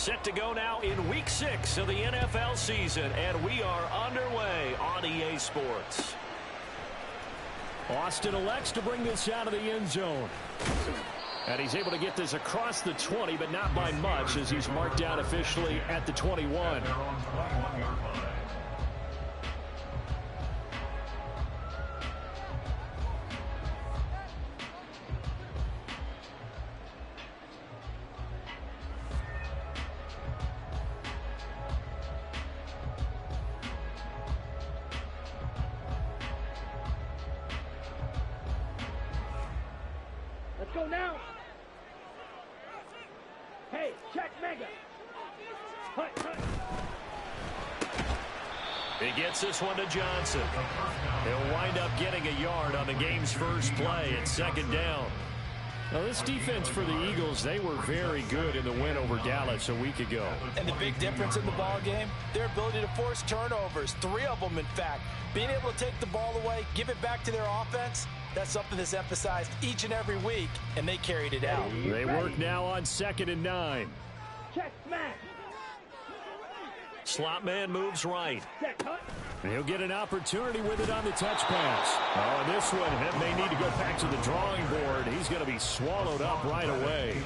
Set to go now in Week 6 of the NFL season, and we are underway on EA Sports. Austin elects to bring this out of the end zone. And he's able to get this across the 20, but not by much, as he's marked down officially at the 21. Let's go now. Hey, check mega. Hut, hut. He gets this one to Johnson. He'll wind up getting a yard on the game's first play at second down. Now, this defense for the Eagles, they were very good in the win over Dallas a week ago. And the big difference in the ball game, their ability to force turnovers, 3 of them, in fact. Being able to take the ball away, give it back to their offense, that's something that's emphasized each and every week, and they carried it out. They work now on 2nd and 9. Check smash. Slot man moves right. Check hut. And he'll get an opportunity with it on the touch pass. Oh, and this one may need to go back to the drawing board. He's going to be swallowed up right away.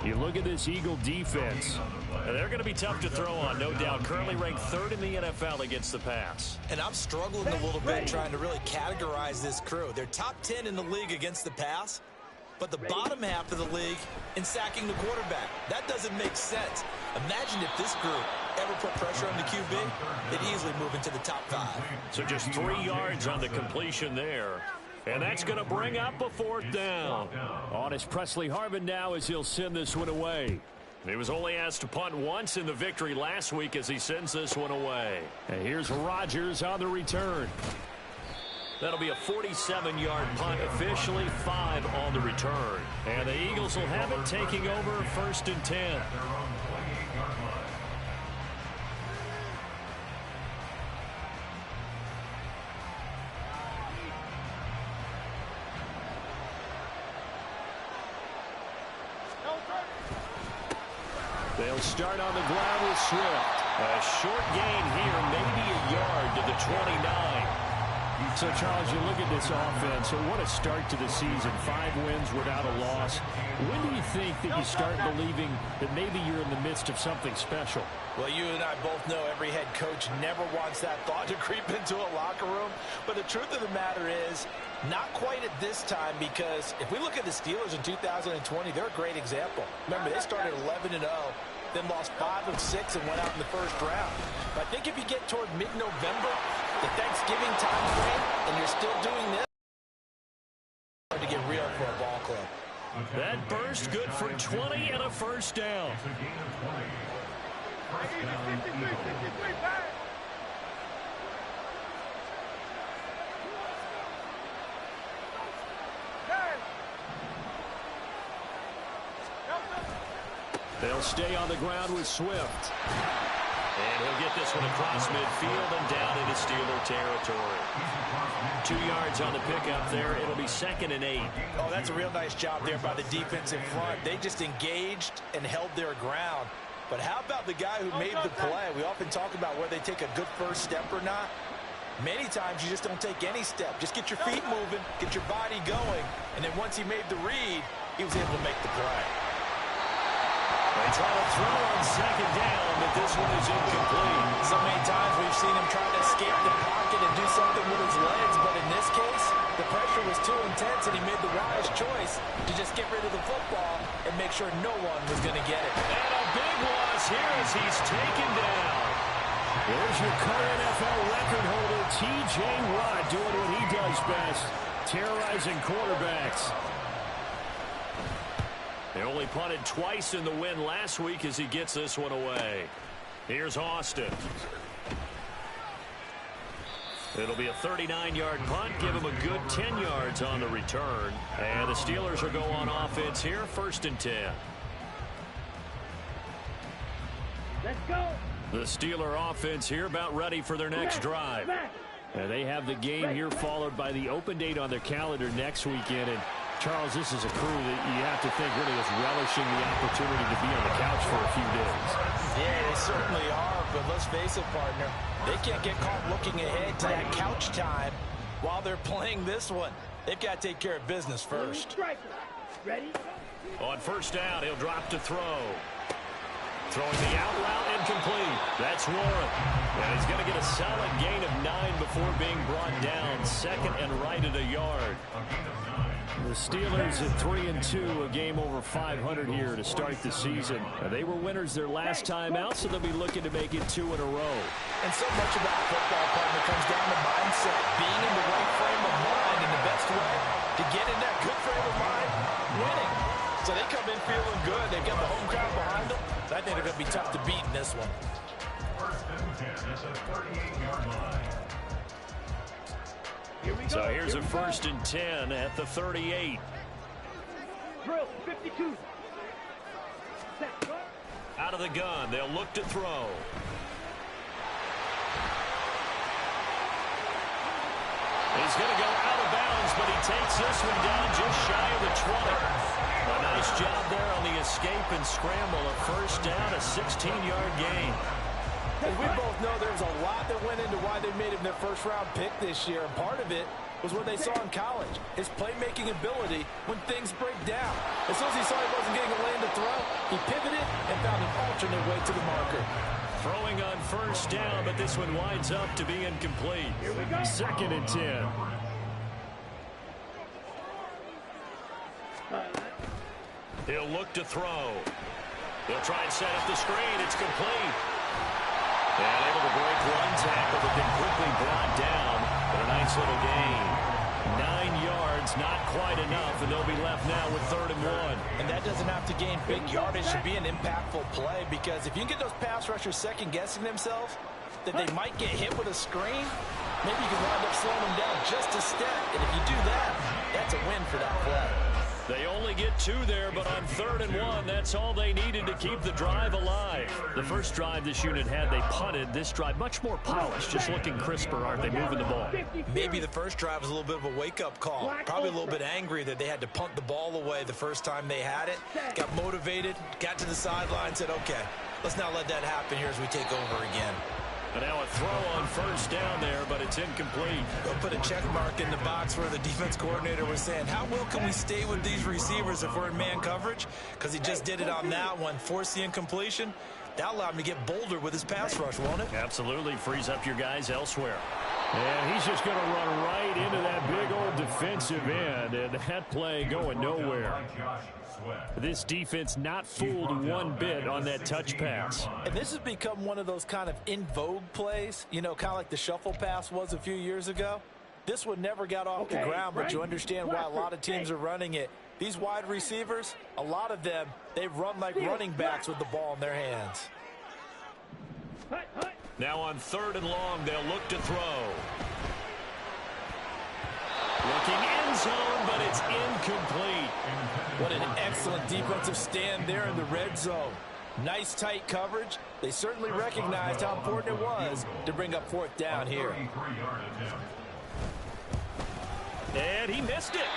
You look at this Eagle defense. They're going to be tough to throw on, no doubt. Currently ranked 3rd in the NFL against the pass. And I'm struggling a little bit trying to really categorize this crew. They're top 10 in the league against the pass, but the bottom half of the league in sacking the quarterback. That doesn't make sense. Imagine if this group ever put pressure on the QB, they'd easily move into the top 5. So just 3 yards on the completion there. And that's going to bring up a 4th down. On is Presley Harvin now as he'll send this one away. He was only asked to punt once in the victory last week as he sends this one away. And here's Rodgers on the return. That'll be a 47-yard punt, officially 5 on the return. And the Eagles will have it taking over 1st and 10. They'll start on the ground with Swift. A short gain here, maybe a yard to the 29. So, Charles, you look at this offense, so what a start to the season. 5 wins without a loss. When do you think that you start believing that maybe you're in the midst of something special? Well, you and I both know every head coach never wants that thought to creep into a locker room. But the truth of the matter is, not quite at this time, because if we look at the Steelers in 2020, they're a great example. Remember, they started 11-0, then lost 5 of 6 and went out in the first round. But I think if you get toward mid-November, the Thanksgiving time frame, and you're still doing this, it's hard to get real for a ball club. That burst good for 20 and a 1st down. They'll stay on the ground with Swift. And he'll get this one across midfield and down into Steeler territory. 2 yards on the pickup there. It'll be 2nd and 8. Oh, that's a real nice job there by the defense in front. They just engaged and held their ground. But how about the guy who made the play? We often talk about whether they take a good first step or not. Many times you just don't take any step. Just get your feet moving, get your body going, and then once he made the read, he was able to make the play. They try to throw on 2nd down, but this one is incomplete. So many times we've seen him try to escape the pocket and do something with his legs, but in this case, the pressure was too intense and he made the wise choice to just get rid of the football and make sure no one was going to get it. And a big loss here as he's taken down. There's your current NFL record holder, T.J. Watt, doing what he does best, terrorizing quarterbacks. They only punted twice in the win last week as he gets this one away. Here's Austin. It'll be a 39-yard punt. Give him a good 10 yards on the return. And the Steelers will go on offense here, 1st and 10. Let's go. The Steeler offense here about ready for their next drive. And they have the game here followed by the open date on their calendar next weekend. And Charles, this is a crew that you have to think really is relishing the opportunity to be on the couch for a few days. Yeah, they certainly are, but let's face it, partner. They can't get caught looking ahead to that couch time while they're playing this one. They've got to take care of business first. Ready? On first down, he'll drop to throw. Throwing the out route incomplete. That's Warren. And he's going to get a solid gain of 9 before being brought down. Second and right at a yard. The Steelers at 3-2, a game over 500 here to start the season. They were winners their last time out, so they'll be looking to make it 2 in a row. And so much about football, partner, comes down to mindset. Being in the right frame of mind, and the best way to get in that good frame of mind, winning. So they come in feeling good. They've got the home crowd behind them. So I think they're going to be tough to beat in this one. First and 10 at the 38-yard line. So here's a first and 10 at the 38. Drill 52. Set. Out of the gun, they'll look to throw. He's going to go out of bounds, but he takes this one down just shy of the 20. A nice job there on the escape and scramble. A first down, a 16-yard gain. And we both know there's a lot that went into why they made him their first-round pick this year. And part of it was what they saw in college, his playmaking ability when things break down. As soon as he saw he wasn't getting a lane to throw, he pivoted and found an alternate way to the marker. Throwing on first down, but this one winds up to be incomplete. Second and 10. He'll look to throw. He'll try and set up the screen. It's complete. And able to break one tackle, but then quickly brought down. But a nice little gain. 9 yards, not quite enough, and they'll be left now with 3rd and 1. And that doesn't have to gain big yardage to be an impactful play, because if you can get those pass rushers second-guessing themselves, that they might get hit with a screen, maybe you can wind up slowing them down just a step. And if you do that, that's a win for that play. They only get 2 there, but on 3rd and 1, that's all they needed to keep the drive alive. The first drive this unit had, they punted. This drive, much more polished, just looking crisper, aren't they, moving the ball? Maybe the first drive was a little bit of a wake-up call. Probably a little bit angry that they had to punt the ball away the first time they had it. Got motivated, got to the sideline, said, okay, let's not let that happen here as we take over again. And now a throw on first down there, but it's incomplete. We'll put a check mark in the box where the defense coordinator was saying, how well can we stay with these receivers if we're in man coverage? Because he just did it on that one, forced the incompletion. That allowed him to get bolder with his pass rush, won't it? Absolutely, frees up your guys elsewhere. And he's just going to run right into that big old defensive end, and that play going nowhere. This defense not fooled one bit on that touch pass. And this has become one of those kind of in vogue plays, you know, kind of like the shuffle pass was a few years ago. This one never got off the ground, but you understand why a lot of teams are running it. These wide receivers, a lot of them, they run like running backs with the ball in their hands. Now on 3rd and long, they'll look to throw. Looking end zone, but it's incomplete. What an excellent defensive stand there in the red zone. Nice tight coverage. They certainly recognized how important it was to bring up 4th down here. And he missed it.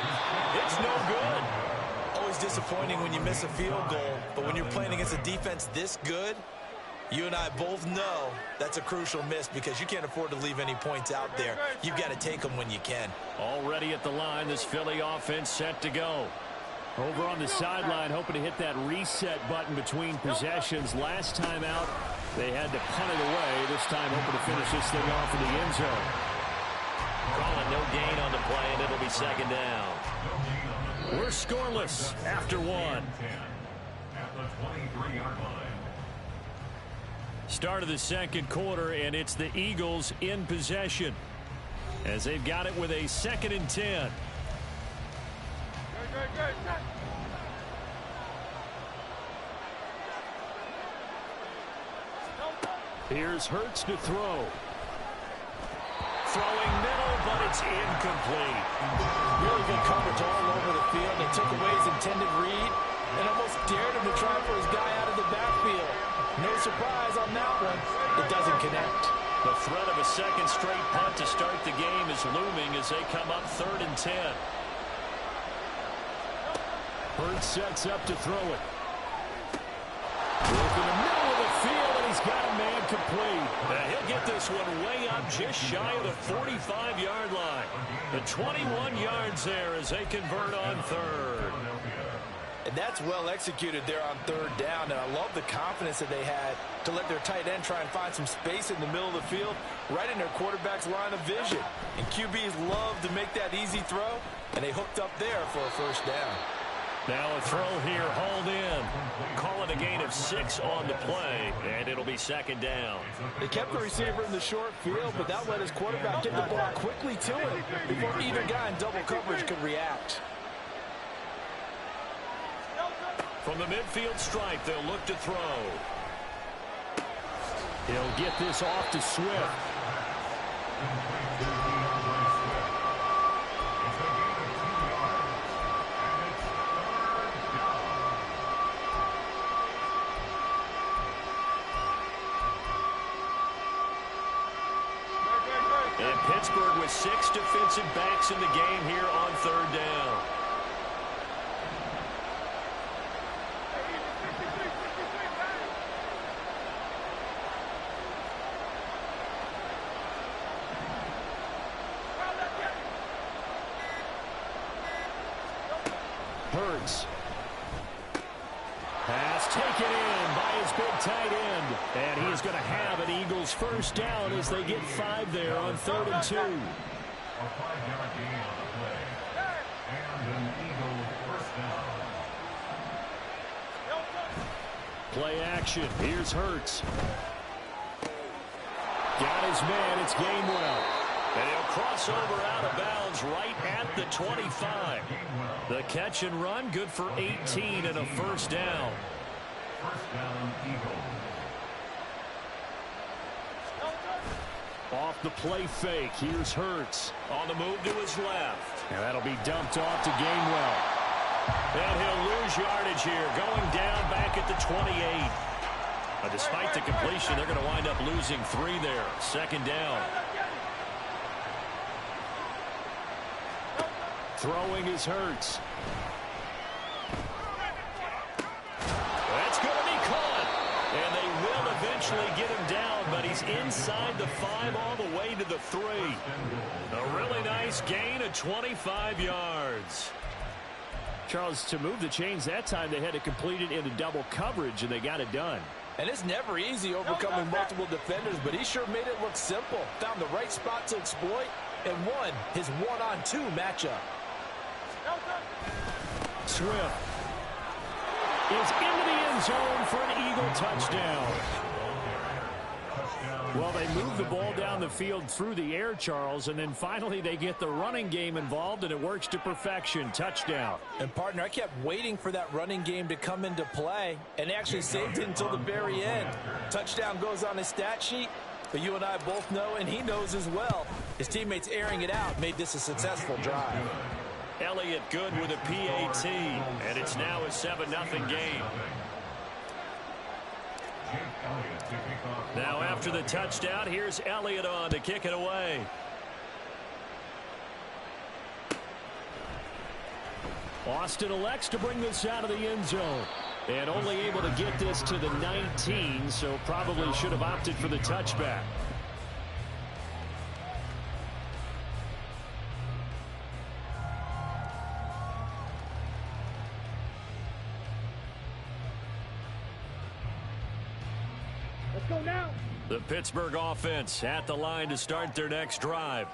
It's no good. Always disappointing when you miss a field goal, but when you're playing against a defense this good, you and I both know that's a crucial miss because you can't afford to leave any points out there. You've got to take them when you can. Already at the line, this Philly offense set to go. Over on the sideline, hoping to hit that reset button between possessions. Last time out, they had to punt it away. This time, hoping to finish this thing off in the end zone. Calling no gain on the play, and it'll be 2nd down. We're scoreless after 1. Start of the 2nd quarter, and it's the Eagles in possession as they've got it with a 2nd and 10. Here's Hurts to throw. Throwing middle, but it's incomplete. Really good coverage all over the field. They took away his intended read and almost dared him to try for his guy out of the backfield. No surprise on that one. It doesn't connect. The threat of a 2nd straight punt to start the game is looming as they come up 3rd and 10. Hurts sets up to throw it. Work in the middle of the field, and he's got a man complete. He'll get this one way up just shy of the 45-yard line. The 21 yards there as they convert on third. And that's well executed there on third down. And I love the confidence that they had to let their tight end try and find some space in the middle of the field, right in their quarterback's line of vision. And QBs love to make that easy throw, and they hooked up there for a first down. Now a throw here, hauled in. Call it a gain of 6 on the play, and it'll be second down. They kept the receiver in the short field, but that let his quarterback get the ball quickly to him before either guy in double coverage could react. From the midfield stripe, they'll look to throw. He'll get this off to Swift. And Pittsburgh with 6 defensive backs in the game here on third down. Hurts. Pass taken in by his big tight end. And he is going to have an Eagles first down as they get 5 there on 3rd and 2. A 5-yard gain on the play. And an Eagle first down. Play action. Here's Hurts. Got his man. It's Gainwell. And he'll cross over out of bounds right at the 25. The catch and run, good for 18 and a first down. First down, Eagle. Off the play fake. Here's Hurts. On the move to his left. And that'll be dumped off to Gainwell. And he'll lose yardage here, going down back at the 28. Despite the completion, they're going to wind up losing 3 there. Second down. Throwing is Hurts. That's going to be caught. And they will eventually get him down, but he's inside the 5 all the way to the 3. A really nice gain of 25 yards. Charles, to move the chains that time, they had to complete it into double coverage, and they got it done. And it's never easy overcoming multiple defenders, but he sure made it look simple. Found the right spot to exploit and won his one-on-2 matchup. Swift is into the end zone for an Eagle touchdown. Well, they move the ball down the field through the air, Charles, and then finally they get the running game involved, and it works to perfection. Touchdown. And, partner, I kept waiting for that running game to come into play, and actually saved it until the very end. Touchdown goes on his stat sheet, but you and I both know, and he knows as well, his teammates airing it out made this a successful drive. Elliott good with a PAT, and it's now a 7-0 game. Now after the touchdown, here's Elliott on to kick it away. Austin elects to bring this out of the end zone. And only able to get this to the 19, so probably should have opted for the touchback. Go now. The Pittsburgh offense at the line to start their next drive.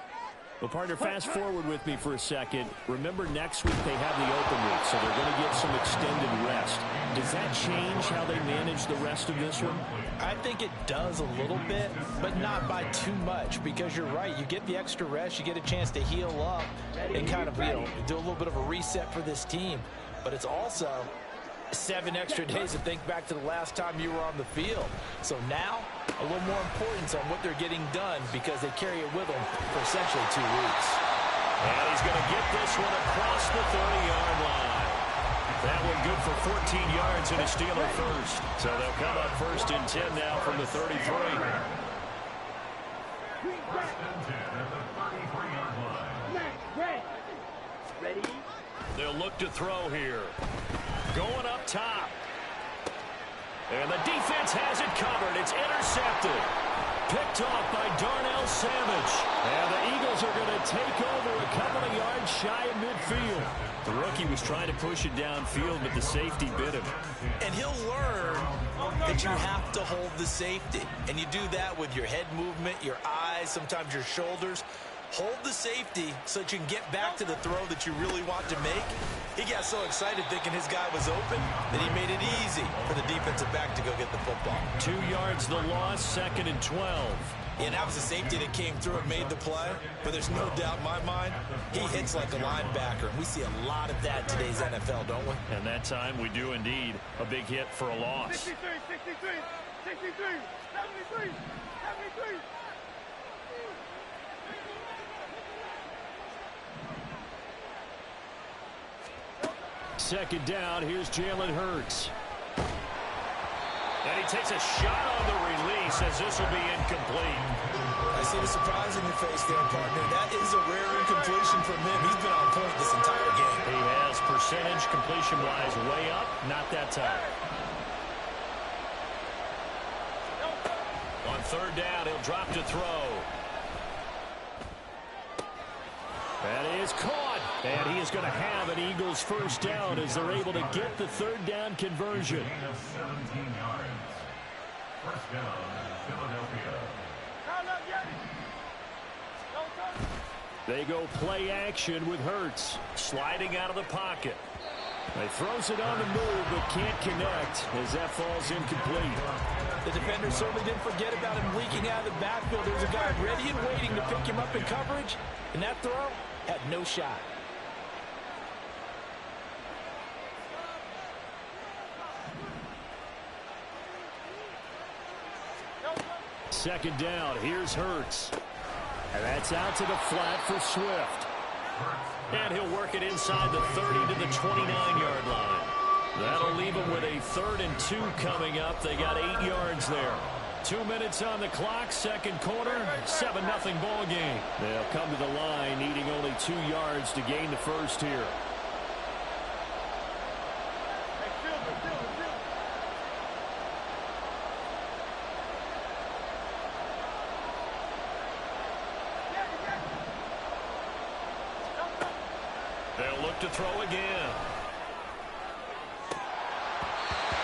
Well, partner, fast forward with me for a second. Remember, next week they have the open week, so they're going to get some extended rest. Does that change how they manage the rest of this one? I think it does a little bit, but not by too much, because you're right. You get the extra rest, you get a chance to heal up and kind of, do a little bit of a reset for this team. But it's also 7 extra days to think back to the last time you were on the field. So now, a little more importance on what they're getting done, because they carry it with them for essentially 2 weeks. And he's going to get this one across the 30-yard line. That one good for 14 yards and a Steeler first. So they'll come up 1st and 10 now from the 33. Ready? They'll look to throw here. Going up top. And the defense has it covered. It's intercepted. Picked off by Darnell Savage. And the Eagles are going to take over a couple of yards shy of midfield. The rookie was trying to push it downfield, but the safety bit him. And he'll learn that you have to hold the safety. And you do that with your head movement, your eyes, sometimes your shoulders. Hold the safety so that you can get back to the throw that you really want to make. He got so excited thinking his guy was open that he made it easy for the defensive back to go get the football. 2 yards the loss, 2nd and 12. And that was the safety that came through and made the play. But there's no doubt in my mind, he hits like a linebacker. And we see a lot of that in today's NFL, don't we? And that time we do indeed. A big hit for a loss. 63, 63, 63, 73, 73. Second down, here's Jalen Hurts. And he takes a shot on the release as this will be incomplete. I see the surprise in your face there, partner. That is a rare incompletion from him. He's been on point this entire game. He has percentage completion-wise way up, not that time. On third down, he'll drop to throw. That is caught. And he is going to have an Eagles first down as they're able to get the third down conversion. Gain of 17 yards. First down, Philadelphia. They go play action with Hurts. Sliding out of the pocket. He throws it on the move but can't connect as that falls incomplete. The defender certainly didn't forget about him leaking out of the backfield. There's a guy ready and waiting to pick him up in coverage. And that throw had no shot. Second down, here's Hurts. And that's out to the flat for Swift. And he'll work it inside the 30 to the 29-yard line. That'll leave them with a 3rd and 2 coming up. They got 8 yards there. 2 minutes on the clock, second quarter, 7-0 ball game. They'll come to the line needing only 2 yards to gain the first here. They'll look to throw again.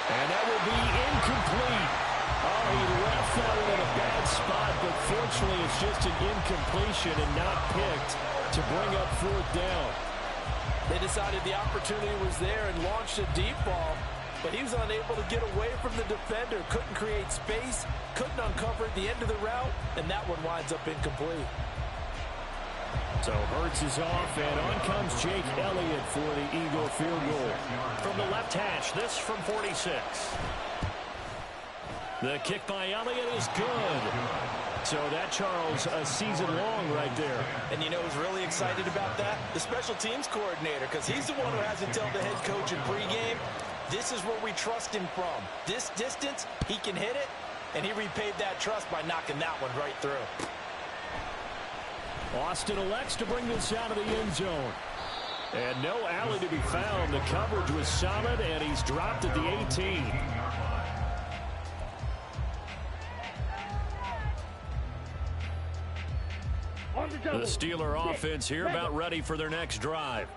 And that will be incomplete. Oh, he left that one in a bad spot, but fortunately it's just an incompletion and not picked to bring up 4th down. They decided the opportunity was there and launched a deep ball, but he was unable to get away from the defender, couldn't create space, couldn't uncover at the end of the route, and that one winds up incomplete. So Hurts is off, and on comes Jake Elliott for the Eagle field goal. From the left hash, this from 46. The kick by Elliott is good. So that, Charles, a season long right there. And you know who's really excited about that? The special teams coordinator, because he's the one who has to tell the head coach in pregame, this is where we trust him from. This distance, he can hit it, and he repaid that trust by knocking that one right through. Austin elects to bring this out of the end zone. And no alley to be found. The coverage was solid, and he's dropped at the 18. The Steeler offense here about ready for their next drive.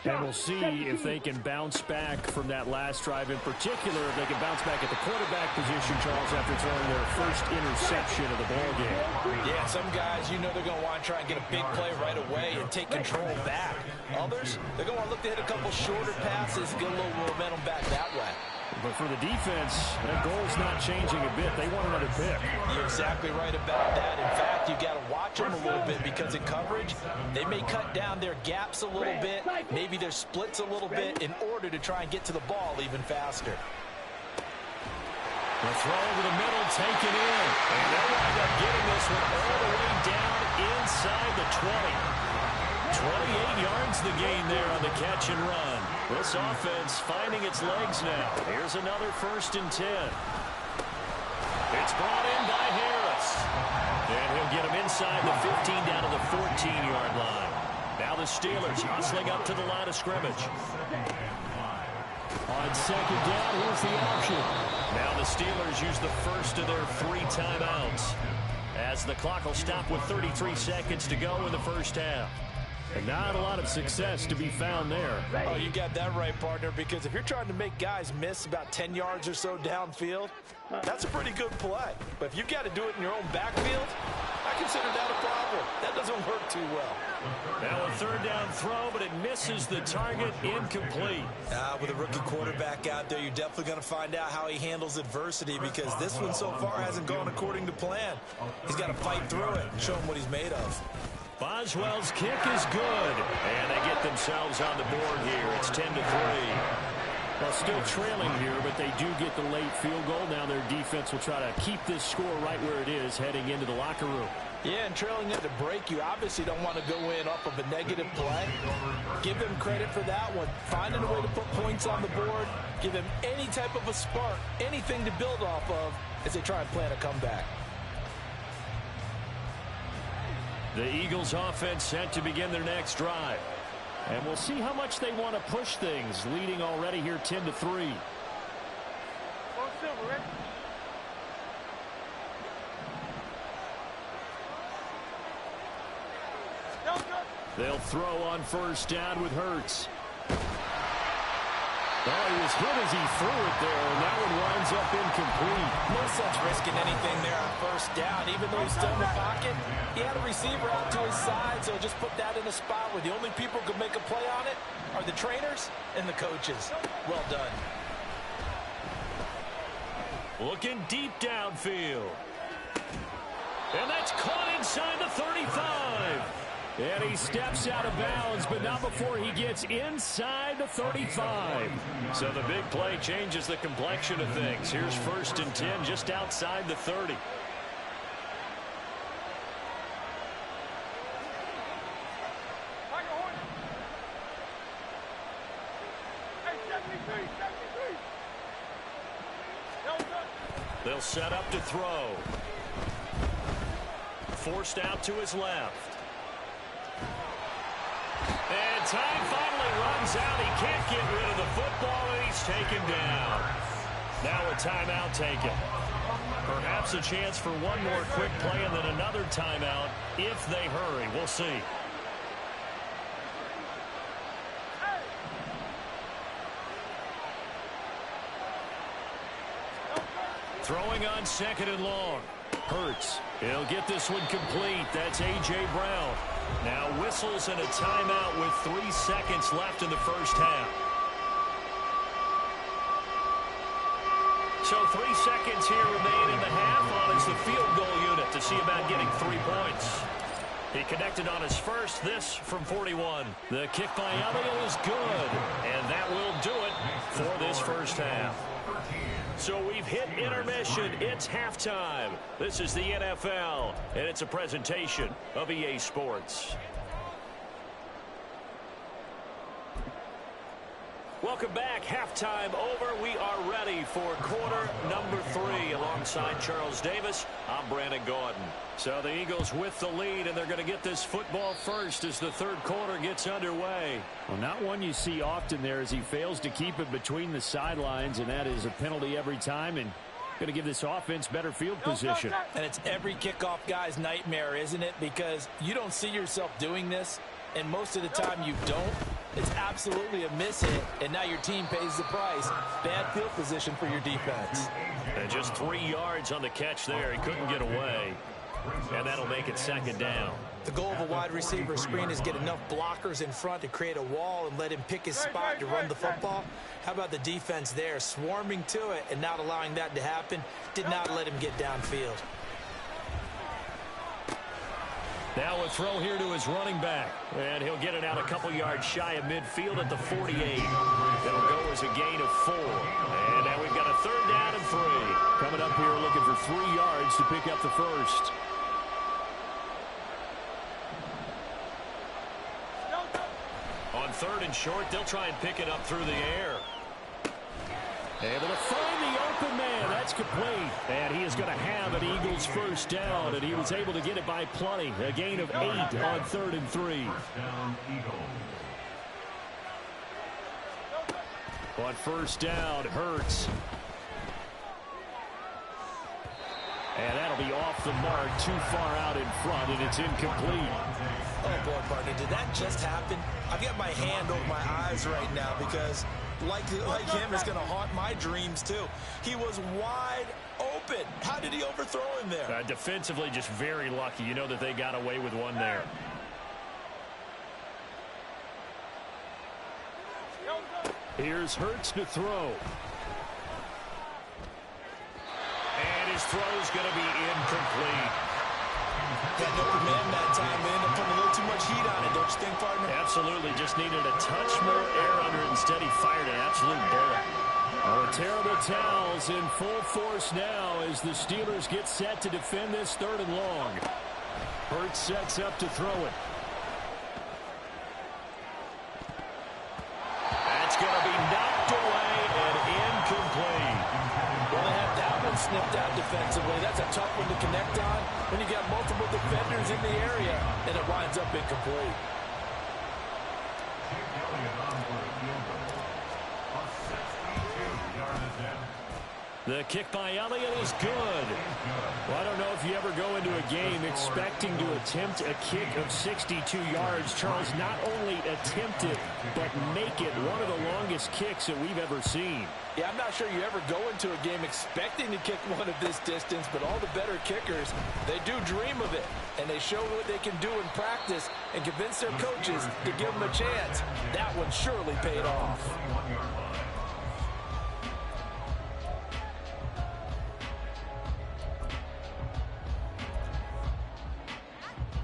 And we'll see if they can bounce back from that last drive. In particular, if they can bounce back at the quarterback position, Charles, after throwing their first interception of the ballgame. Yeah, some guys, you know they're going to want to try and get a big play right away and take control back. Others, they're going to look to hit a couple shorter passes and get a little momentum back that way. But for the defense, that goal's not changing a bit. They want another pick. You're exactly right about that. In fact, you've got to watch them a little bit because in coverage, they may cut down their gaps a little bit, maybe their splits a little bit in order to try and get to the ball even faster. The throw over the middle, taken in. And they'll wind up getting this one all the way down inside the 20. 28 yards the gain there on the catch and run. This offense finding its legs now. Here's another 1st and 10. It's brought in by Harris. And he'll get him inside the 15 down to the 14-yard line. Now the Steelers hustling up to the line of scrimmage. On second down, here's the option. Now the Steelers use the first of their 3 timeouts, as the clock will stop with 33 seconds to go in the first half. And not a lot of success to be found there. Oh, you got that right, partner, because if you're trying to make guys miss about 10 yards or so downfield, that's a pretty good play. But if you've got to do it in your own backfield, I consider that a problem. That doesn't work too well. Now a third down throw, but it misses the target, incomplete. With a rookie quarterback out there, you're definitely going to find out how he handles adversity, because this one so far hasn't gone according to plan. He's got to fight through it and show him what he's made of. Boswell's kick is good, and they get themselves on the board here. It's 10-3. Well, still trailing here, but they do get the late field goal. Now their defense will try to keep this score right where it is heading into the locker room. Yeah, and trailing at the break, you obviously don't want to go in off of a negative play. Give them credit for that one. Finding a way to put points on the board, give them any type of a spark, anything to build off of as they try and plan a comeback. The Eagles offense set to begin their next drive. And we'll see how much they want to push things, leading already here 10-3. They'll throw on first down with Hurts. Oh, he was hit as he threw it there, and that one winds up incomplete. No sense risking anything there on first down. Even though he's still in the pocket, he had a receiver out to his side, so just put that in a spot where the only people who could make a play on it are the trainers and the coaches. Well done. Looking deep downfield. And that's caught inside the 35. And he steps out of bounds, but not before he gets inside the 35. So the big play changes the complexion of things. Here's 1st and 10 just outside the 30. They'll set up to throw. Forced out to his left. And time finally runs out. He can't get rid of the football, and he's taken down. Now a timeout taken. Perhaps a chance for one more quick play and then another timeout if they hurry. We'll see. Throwing on 2nd and long. Hurts. He'll get this one complete. That's A.J. Brown. Now whistles and a timeout with 3 seconds left in the first half. So 3 seconds here remain in the half on as the field goal unit to see about getting 3 points. He connected on his first, this from 41. The kick by Elliott is good, and that will do it for this first half. So we've hit intermission. It's halftime. This is the NFL, and it's a presentation of EA Sports. Welcome back. Halftime over. We are ready for quarter number 3. Alongside Charles Davis, I'm Brandon Gordon. So the Eagles with the lead, and they're going to get this football first as the 3rd quarter gets underway. Well, not one you see often there as he fails to keep it between the sidelines, and that is a penalty every time, and going to give this offense better field position. And it's every kickoff guy's nightmare, isn't it? Because you don't see yourself doing this, and most of the time you don't. It's absolutely a miss-hit, and now your team pays the price. Bad field position for your defense. And just 3 yards on the catch there. He couldn't get away. And that'll make it 2nd down. The goal of a wide receiver screen is get enough blockers in front to create a wall and let him pick his spot to run the football. How about the defense there, swarming to it and not allowing that to happen? Did not let him get downfield. Now a throw here to his running back. And he'll get it out a couple yards shy of midfield at the 48. It'll go as a gain of 4. And now we've got a 3rd down and 3. Coming up here looking for 3 yards to pick up the first. On 3rd and short, they'll try and pick it up through the air. Able to find the open man. That's complete. And he is going to have an Eagles first down, and he was able to get it by plenty. A gain of 8 on 3rd and 3. On first down, Hurts. And that'll be off the mark, too far out in front, and it's incomplete. Oh, boy, partner, did that just happen? I've got my hand over my eyes right now because, like him, it's going to haunt my dreams, too. He was wide open. How did he overthrow him there? Defensively, just very lucky. You know that they got away with one there. Here's Hurts to throw. And his throw's going to be incomplete. Got no command that time, man. They're putting a little too much heat on it, don't you think, partner? Absolutely. Just needed a touch more air under it. Instead, he fired an absolute bullet. Oh, terrible towels in full force now as the Steelers get set to defend this 3rd and long. Hurts sets up to throw it. That's going to be knocked away and incomplete. Well, they have that one snipped out defensively. That's a tough one to connect on when you got multiple defenders in the area, and it winds up incomplete. The kick by Elliott is good. Well, I don't know if you ever go into a game expecting to attempt a kick of 62 yards. Charles, not only attempt it, but make it one of the longest kicks that we've ever seen. Yeah, I'm not sure you ever go into a game expecting to kick one of this distance, but all the better kickers, they do dream of it, and they show what they can do in practice and convince their coaches to give them a chance. That one surely paid off.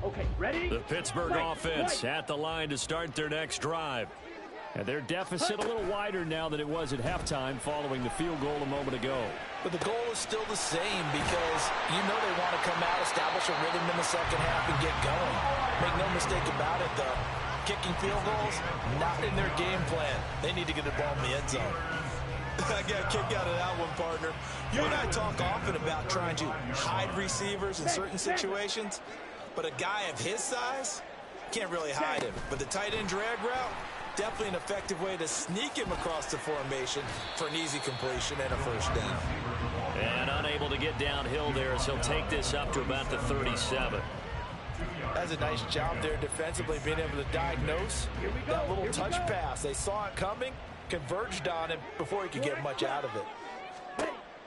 Okay, ready? The Pittsburgh offense at the line to start their next drive. And their deficit a little wider now than it was at halftime following the field goal a moment ago. But the goal is still the same because you know they want to come out, establish a rhythm in the second half, and get going. Make no mistake about it, though. Kicking field goals, not in their game plan. They need to get the ball in the end zone. I got a kick out of that one, partner. You and I talk often about trying to hide receivers in certain situations, but a guy of his size can't really hide him. But the tight end drag route, definitely an effective way to sneak him across the formation for an easy completion and a first down. And unable to get downhill there as he'll take this up to about the 37. That's a nice job there defensively, being able to diagnose that little touch pass. They saw it coming, converged on him before he could get much out of it.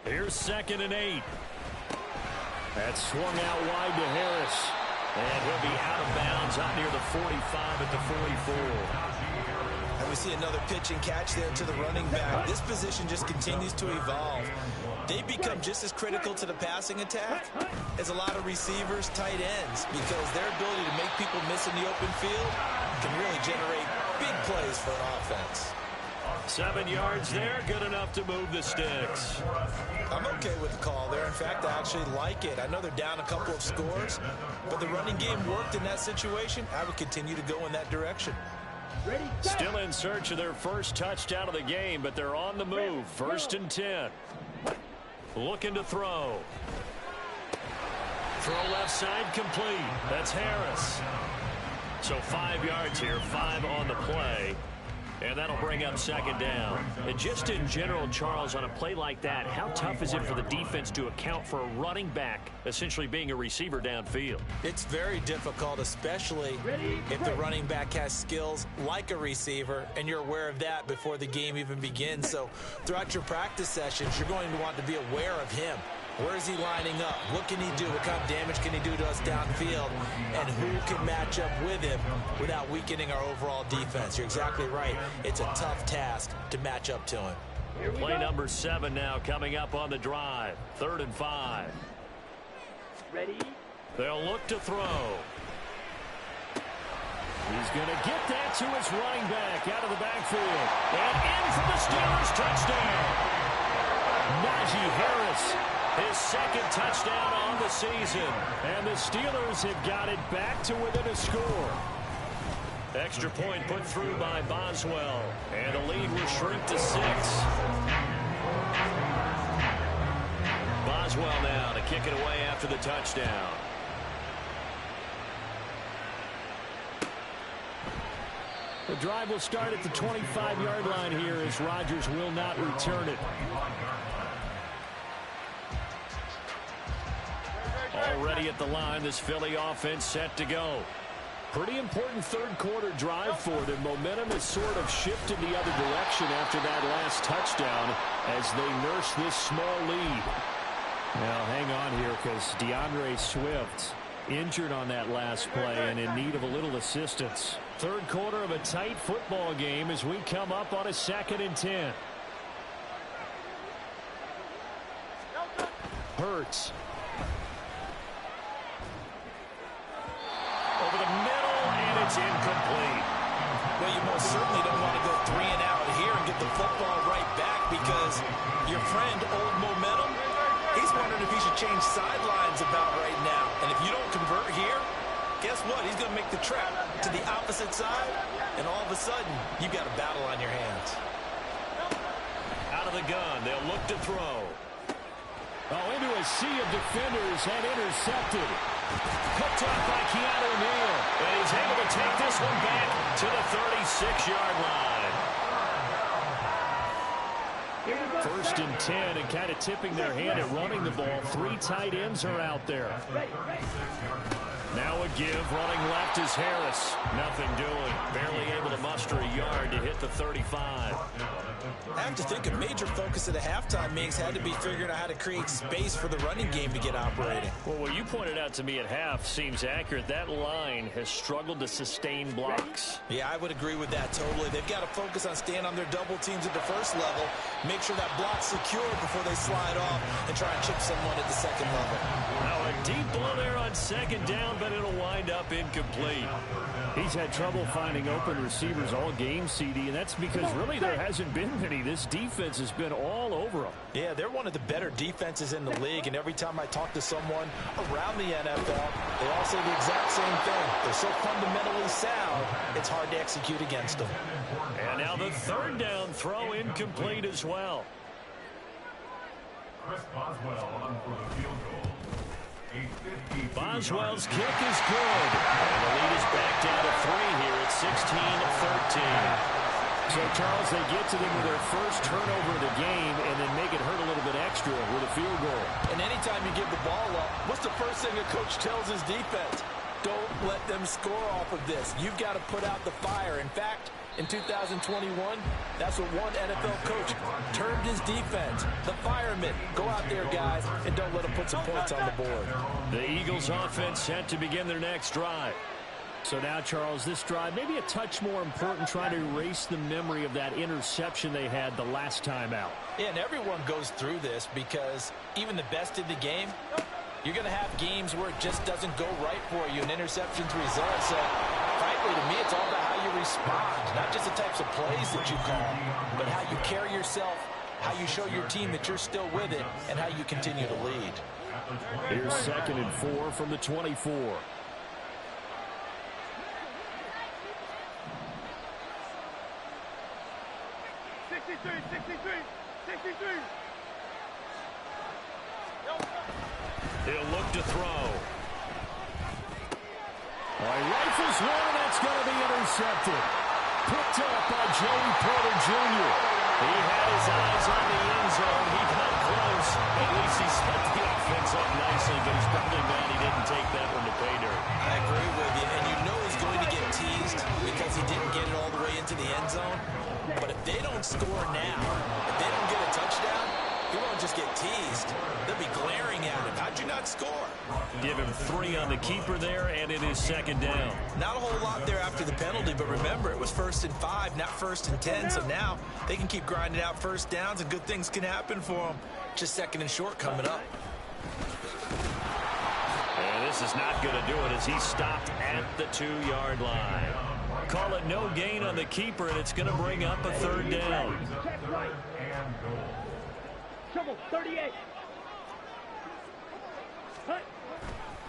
Here's 2nd and 8. That's swung out wide to Harris. And he'll be out of bounds out near the 45 at the 44. And we see another pitch and catch there to the running back. This position just continues to evolve. They become just as critical to the passing attack as a lot of receivers, tight ends, because their ability to make people miss in the open field can really generate big plays for an offense. 7 yards there, good enough to move the sticks. I'm okay with the call there. In fact, I actually like it. I know they're down a couple of scores, but the running game worked in that situation. I would continue to go in that direction. Still in search of their first touchdown of the game, but they're on the move. 1st and 10. Looking to throw. Throw left side complete. That's Harris. So 5 yards here, 5 on the play. And that'll bring up 2nd down. And just in general, Charles, on a play like that, how tough is it for the defense to account for a running back essentially being a receiver downfield? It's very difficult, especially if the running back has skills like a receiver, and you're aware of that before the game even begins. So throughout your practice sessions, you're going to want to be aware of him. Where is he lining up? What can he do? What kind of damage can he do to us downfield? And who can match up with him without weakening our overall defense? You're exactly right. It's a tough task to match up to him. Play number 7 now coming up on the drive. 3rd and 5. Ready? They'll look to throw. He's going to get that to his running back out of the backfield. And in for the Steelers touchdown. Najee Harris. His 2nd touchdown on the season. And the Steelers have got it back to within a score. Extra point put through by Boswell. And the lead will shrink to 6. Boswell now to kick it away after the touchdown. The drive will start at the 25-yard line here as Rodgers will not return it. Already at the line, this Philly offense set to go. Pretty important third-quarter drive for them. Momentum has sort of shifted the other direction after that last touchdown as they nurse this small lead. Now, hang on here because DeAndre Swift injured on that last play and in need of a little assistance. Third quarter of a tight football game as we come up on a 2nd and 10. Hurts. Over the middle, and it's incomplete. Well, you most certainly don't want to go 3 and out here and get the football right back because your friend, Old Momentum, he's wondering if he should change sidelines about right now. And if you don't convert here, guess what? He's going to make the trap to the opposite side, and all of a sudden, you've got a battle on your hands. Out of the gun, they'll look to throw. Oh, into a sea of defenders and intercepted. Picked off by Keanu Neal. And he's able to take this one back to the 36-yard line. 1st and 10, and kind of tipping their hand at running the ball. 3 tight ends are out there. Now a give, running left is Harris. Nothing doing. Barely able to muster a yard to hit the 35. I have to think a major focus at the halftime meetings had to be figuring out how to create space for the running game to get operating. Well, what you pointed out to me at half seems accurate. That line has struggled to sustain blocks. Yeah, I would agree with that totally. They've got to focus on staying on their double teams at the first level, make sure that block's secure before they slide off and try and chip someone at the second level. Now a deep ball there on 2nd down, but it'll wind up incomplete. He's had trouble finding open receivers all game, CD, and that's because really there hasn't been many. This defense has been all over them. Yeah, they're one of the better defenses in the league, and every time I talk to someone around the NFL, they all say the exact same thing. They're so fundamentally sound, it's hard to execute against them. And now the 3rd down throw incomplete as well. Chris Boswell on for the field goal. Boswell's kick is good. And the lead is back down to 3 here at 16-13. So, Charles, they get to them with their first turnover of the game and then make it hurt a little bit extra with a field goal. And anytime you give the ball up, what's the first thing a coach tells his defense? Don't let them score off of this. You've got to put out the fire. In fact, in 2021, that's what one NFL coach termed his defense. The firemen. Go out there, guys, and don't let them put some points on the board. The Eagles offense set to begin their next drive. So now, Charles, this drive maybe a touch more important, trying to erase the memory of that interception they had the last time out. Yeah, and everyone goes through this because even the best in the game, you're going to have games where it just doesn't go right for you, and interceptions result. So, frankly, to me, it's all about how you respond, not just the types of plays that you call, but how you carry yourself, how you show your team that you're still with it, and how you continue to lead. Here's 2nd and 4 from the 24. He'll look to throw. He rifles one, and that's going to be intercepted. Picked up by Joey Porter Jr. He had his eyes on the end zone. He got close. At least he set the offense up nicely, but he's probably mad he didn't take that one to pay dirt. I agree with you, and you know he's going to get teased because he didn't get it all the way into the end zone. But if they don't score now, if they don't get a touchdown, he won't just get teased. They'll be glaring at him. How'd you not score? Give him 3 on the keeper there, and it is 2nd down. Not a whole lot there after the penalty, but remember, it was 1st and 5, not 1st and 10. So now they can keep grinding out first downs, and good things can happen for them. Just 2nd and short coming up. And this is not going to do it as he stopped at the 2-yard line. Call it no gain on the keeper, and it's going to bring up a 3rd down. Trouble, 38.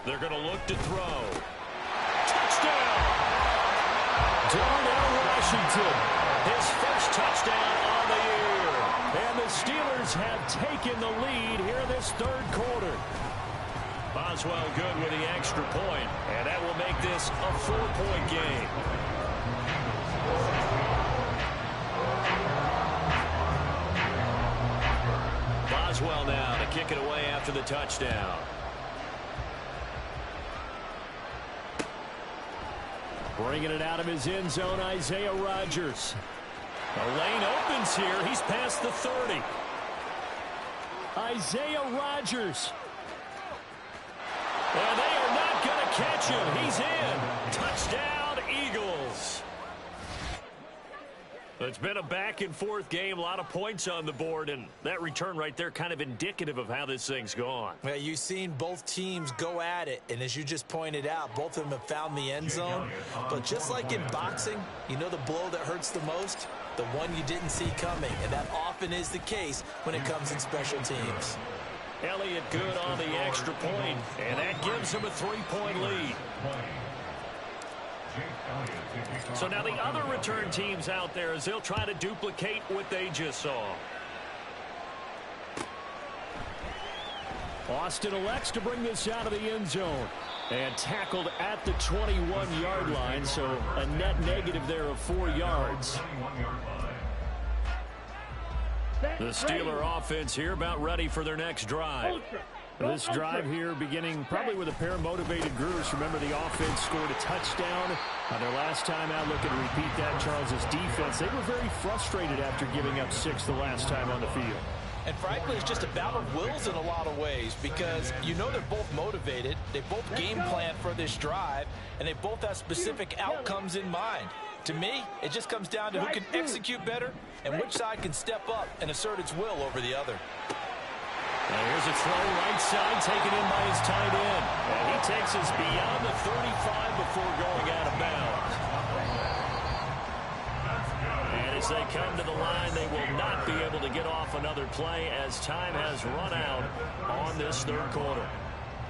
They're going to look to throw. Touchdown! Darnell Washington, his first touchdown on the year. And the the Steelers have taken the lead here in this third quarter. Boswell good with the extra point, and that will make this a 4-point game. Boswell now to kick it away after the touchdown. Bringing it out of his end zone, Isaiah Rodgers. The lane opens here. He's past the 30. Isaiah Rodgers. And they are not going to catch him. He's in. Touchdown, Eagles. It's been a back-and-forth game, a lot of points on the board, and that return right there kind of indicative of how this thing's gone. Well, you've seen both teams go at it, and as you just pointed out, both of them have found the end zone. But just like in boxing, you know the blow that hurts the most? The one you didn't see coming, and that often is the case when it comes in special teams. Elliott good on the extra point, and that gives him a 3-point lead. So now the other return teams out there as they'll try to duplicate what they just saw. Austin elects to bring this out of the end zone. And tackled at the 21-yard line, so a net negative there of 4 yards. The Steeler offense here about ready for their next drive. This drive here beginning probably with a pair of motivated groups. Remember, the offense scored a touchdown on their last time out. Looking to repeat that. Charles's defense, they were very frustrated after giving up 6 the last time on the field. And frankly, it's just a battle of wills in a lot of ways because you know they're both motivated. They both game plan for this drive, and they both have specific outcomes in mind. To me, it just comes down to who can execute better and which side can step up and assert its will over the other. And here's a throw right side taken in by his tight end. And he takes us beyond the 35 before going out of bounds. And as they come to the line, they will not be able to get off another play as time has run out on this third quarter.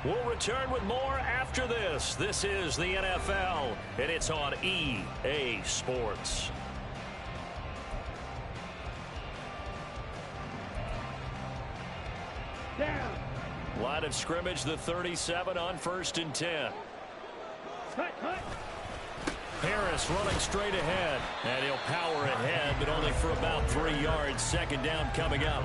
We'll return with more after this. This is the NFL, and it's on EA Sports. Down. Line of scrimmage, the 37 on 1st and 10. Harris running straight ahead, and he'll power ahead, but only for about 3 yards. Second down coming up.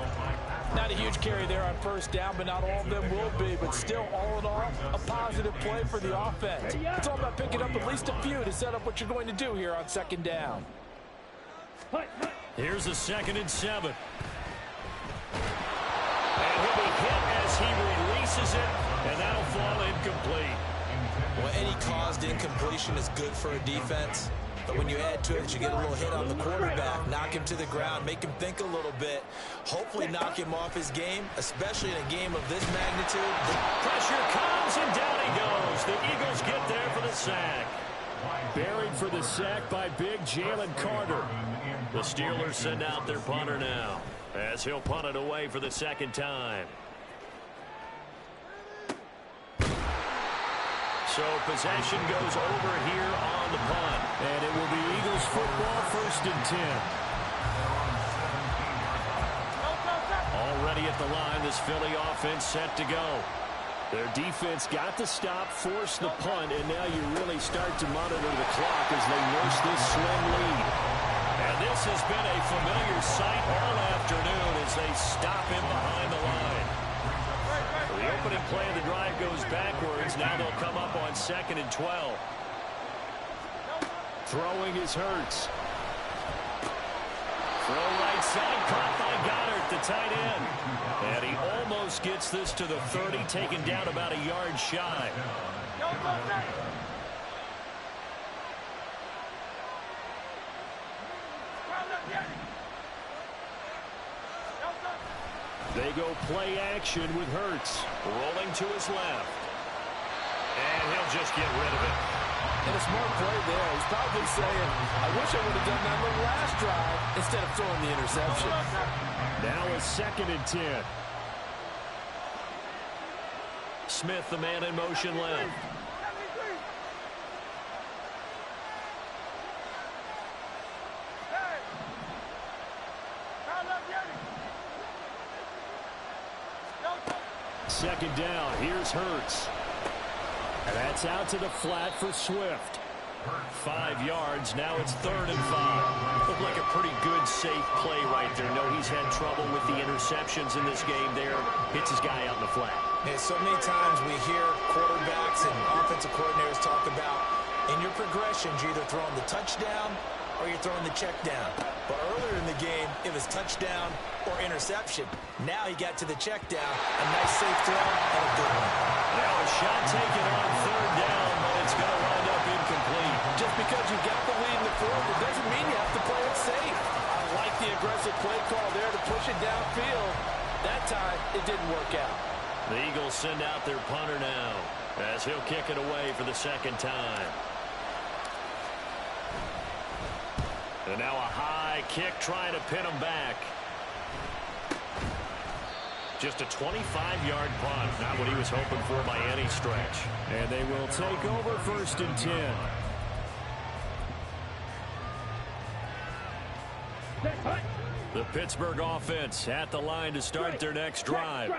Not a huge carry there on first down, but not all of them will be. But still, all in all, a positive play for the offense. It's all about picking up at least a few to set up what you're going to do here on second down. Here's a 2nd and 7. And he'll be hit as he releases it, and that'll fall incomplete. Well, any caused incompletion is good for a defense. But when you add to it, you get a little hit on the quarterback, knock him to the ground, make him think a little bit, hopefully knock him off his game, especially in a game of this magnitude. Pressure comes, and down he goes. The Eagles get there for the sack. Buried for the sack by big Jalen Carter. The Steelers send out their punter now, as he'll punt it away for the second time. So possession goes over here on the punt. And it will be Eagles football, 1st and 10. Already at the line, this Philly offense set to go. Their defense got the stop, forced the punt, and now you really start to monitor the clock as they nurse this slim lead. And this has been a familiar sight all afternoon as they stop him behind the line. The opening play of the drive goes backwards. Now they'll come up on 2nd and 12. Throwing is Hurts. Throw right side, caught by Goddard, the tight end. And he almost gets this to the 30, taken down about a yard shy. They go play action with Hurts. Rolling to his left. And he'll just get rid of it. And a smart play there. He's probably saying, I wish I would have done that on the last drive instead of throwing the interception. Now a 2nd and 10. Smith, the man in motion left. second down. Here's Hurts. And that's out to the flat for Swift. 5 yards. Now it's 3rd and 5. Looked like a pretty good, safe play right there. No, he's had trouble with the interceptions in this game there. Hits his guy out in the flat. Yeah, so many times we hear quarterbacks and offensive coordinators talk about in your progressions, you're either throwing the touchdown or you're throwing the check down. But earlier in the game, it was touchdown or interception. Now he got to the check down. A nice safe throw and a good one. Now a shot taken on 3rd down, but it's going to wind up incomplete. Just because you got the lead in the fourth, it doesn't mean you have to play it safe. I like the aggressive play call there to push it downfield. That time, it didn't work out. The Eagles send out their punter now as he'll kick it away for the 2nd time. And now a high kick trying to pin him back. Just a 25-yard punt. Not what he was hoping for by any stretch. And they will take over 1st and 10. The Pittsburgh offense at the line to start their next drive.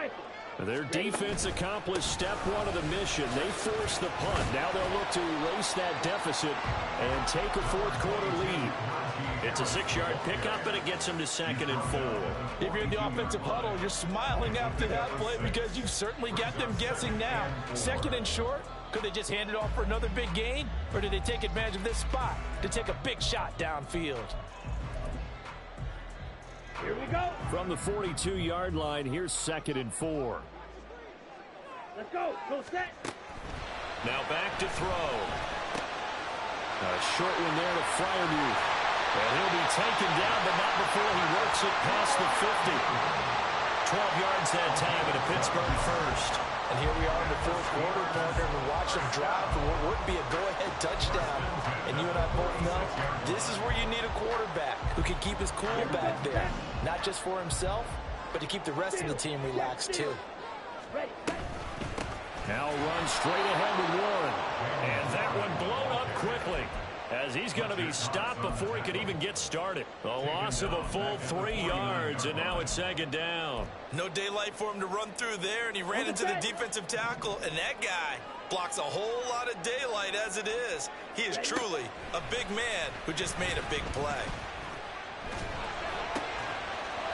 Their defense accomplished step 1 of the mission. They forced the punt. Now they'll look to erase that deficit and take a 4th quarter lead. It's a 6-yard pickup, and it gets them to 2nd and 4. If you're in the offensive huddle, you're smiling after that play because you've certainly got them guessing now. 2nd and short, could they just hand it off for another big gain? Or did they take advantage of this spot to take a big shot downfield? Here we go. From the 42-yard line, here's 2nd and 4. Let's go. Go set. Now back to throw. A short one there to Freiermuth. And he'll be taken down, but not before he works it past the 50. 12 yards that time in a Pittsburgh first. And here we are in the 4th quarter, partner, and watch them drive for what would be a go-ahead touchdown. And you and I both know this is where you need a quarterback who can keep his cool back there. Not just for himself, but to keep the rest of the team relaxed too. Now runs straight ahead with Warren. And that one blown up quickly, as he's going to be stopped before he could even get started. A loss of a full 3 yards, and now it's 2nd down. No daylight for him to run through there, and he ran into the defensive tackle, and that guy blocks a whole lot of daylight as it is. He is truly a big man who just made a big play.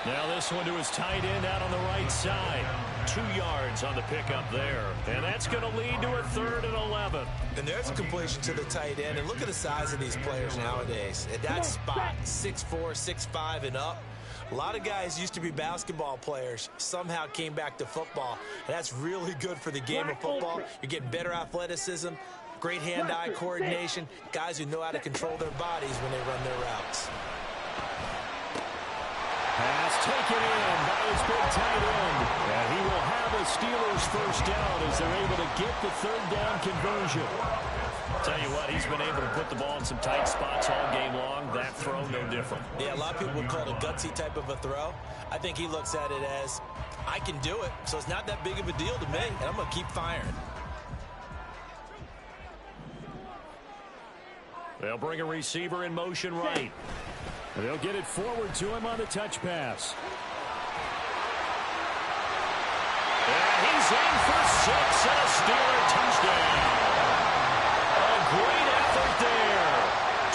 Now this one to his tight end out on the right side. 2 yards on the pickup there. And that's going to lead to a 3rd and 11. And there's a completion to the tight end. And look at the size of these players nowadays. At that spot, 6'4", 6'5", and up. A lot of guys used to be basketball players, somehow came back to football. And that's really good for the game of football. You're getting better athleticism, great hand-eye coordination, guys who know how to control their bodies when they run their routes. Pass taken in by his big tight end. And he will have a Steelers first down as they're able to get the 3rd down conversion. Tell you what, he's been able to put the ball in some tight spots all game long. That throw, no different. Yeah, a lot of people would call it a gutsy type of a throw. I think he looks at it as, I can do it, so it's not that big of a deal to me, and I'm going to keep firing. They'll bring a receiver in motion right. They'll get it forward to him on the touch pass. And he's in for 6 and a Steeler touchdown. A great effort there.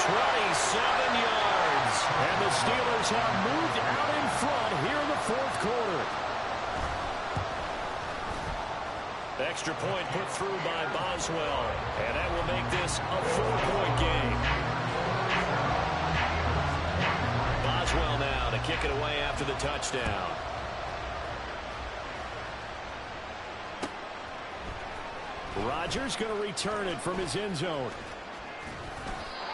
27 yards. And the Steelers have moved out in front here in the 4th quarter. Extra point put through by Boswell. And that will make this a 4-point game. Boswell now to kick it away after the touchdown. Rodgers going to return it from his end zone.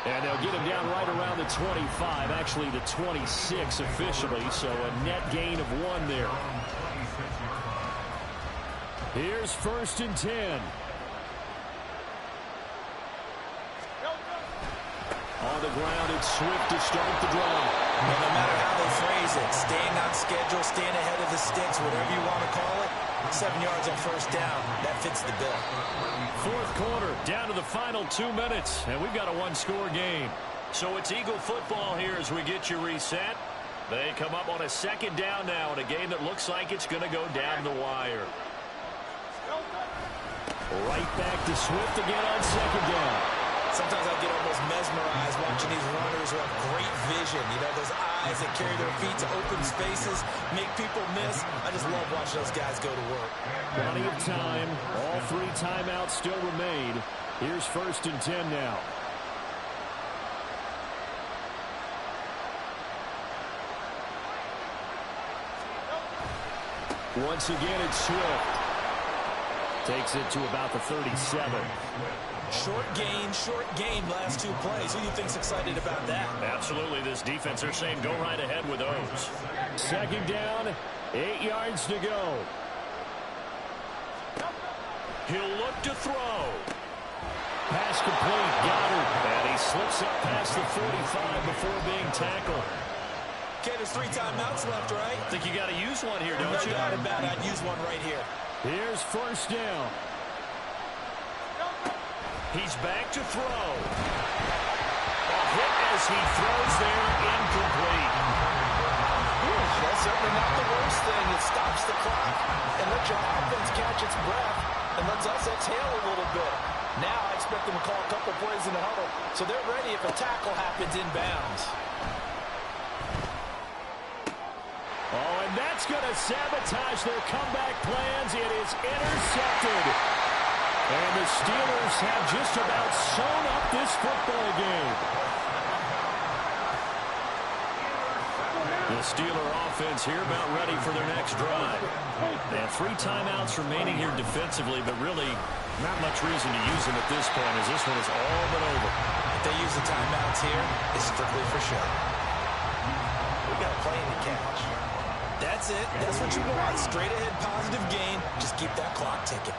And they'll get him down right around the 25, actually the 26 officially, so a net gain of 1 there. Here's 1st and 10. On the ground, it's Swift to start the drive. And no matter how they phrase it, staying on schedule, staying ahead of the sticks, whatever you want to call it, 7 yards on 1st down, that fits the bill. 4th quarter, down to the final 2 minutes, and we've got a 1-score game. So it's Eagle football here as we get you reset. They come up on a 2nd down now in a game that looks like it's going to go down the wire. Right back to Swift again on second down. Sometimes I get almost mesmerized watching these runners who have great vision. You know, those eyes that carry their feet to open spaces, make people miss. I just love watching those guys go to work. Plenty of time. All 3 timeouts still remain. Here's 1st and 10 now. Once again, it's Swift. Takes it to about the 37. Short gain last 2 plays. Who do you think's excited about that? Absolutely, this defense, they're saying go right ahead with those. Second down, 8 yards to go. He'll look to throw. Pass complete, Goddard. And he slips up past the 45 before being tackled. Okay, there's 3 timeouts left, right? I think you got to use one here, don't you? No doubt about it. I'd use one right here. Here's 1st down. He's back to throw. A hit as he throws there, incomplete. That's certainly not the worst thing. It stops the clock and lets your offense catch its breath and lets us exhale a little bit. Now I expect them to call a couple plays in the huddle, so they're ready if a tackle happens inbounds. Oh, and that's going to sabotage their comeback plans. It is intercepted. And the Steelers have just about sewn up this football game. The Steeler offense here about ready for their next drive. They have 3 timeouts remaining here defensively, but really not much reason to use them at this point as this one is all but over. If they use the timeouts here, it's strictly for show. We got a play in the catch. That's it. That's what you want. Straight ahead positive gain. Just keep that clock ticking.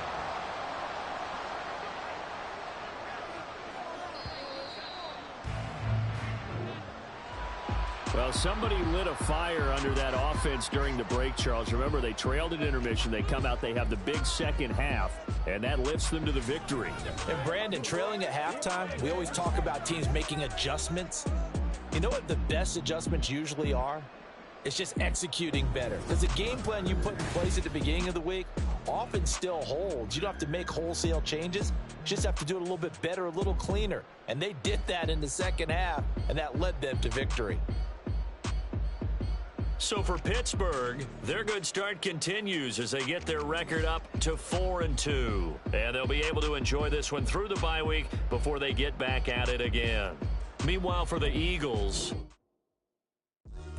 Well, somebody lit a fire under that offense during the break, Charles. Remember, they trailed at intermission. They come out, they have the big second half, and that lifts them to the victory. And Brandon, trailing at halftime, we always talk about teams making adjustments. You know what the best adjustments usually are? It's just executing better. Because the game plan you put in place at the beginning of the week often still holds. You don't have to make wholesale changes. You just have to do it a little bit better, a little cleaner. And they did that in the second half, and that led them to victory. So for Pittsburgh, their good start continues as they get their record up to 4-2. And they'll be able to enjoy this one through the bye week before they get back at it again. Meanwhile, for the Eagles,